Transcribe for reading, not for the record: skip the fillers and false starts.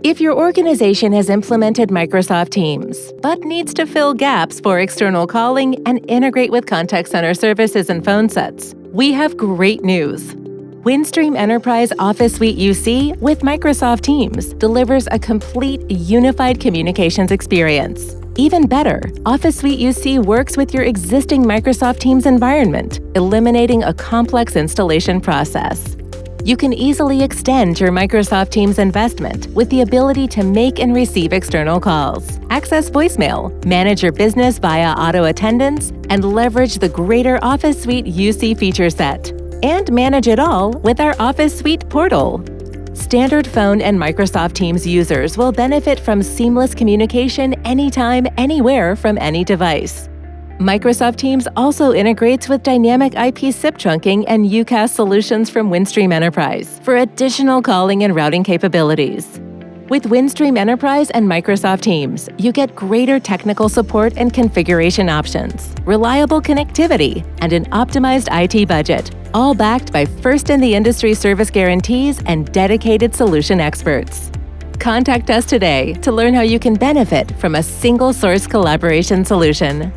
If your organization has implemented Microsoft Teams, but needs to fill gaps for external calling and integrate with contact center services and phone sets, we have great news. Windstream Enterprise OfficeSuite UC with Microsoft Teams delivers a complete unified communications experience. Even better, OfficeSuite UC works with your existing Microsoft Teams environment, eliminating a complex installation process. You can easily extend your Microsoft Teams investment with the ability to make and receive external calls, access voicemail, manage your business via auto attendance, and leverage the greater OfficeSuite UC feature set. And manage it all with our OfficeSuite portal. Standard phone and Microsoft Teams users will benefit from seamless communication anytime, anywhere from any device. Microsoft Teams also integrates with dynamic IP SIP trunking and UCaaS solutions from Windstream Enterprise for additional calling and routing capabilities. With Windstream Enterprise and Microsoft Teams, you get greater technical support and configuration options, reliable connectivity, and an optimized IT budget, all backed by first-in-the-industry service guarantees and dedicated solution experts. Contact us today to learn how you can benefit from a single-source collaboration solution.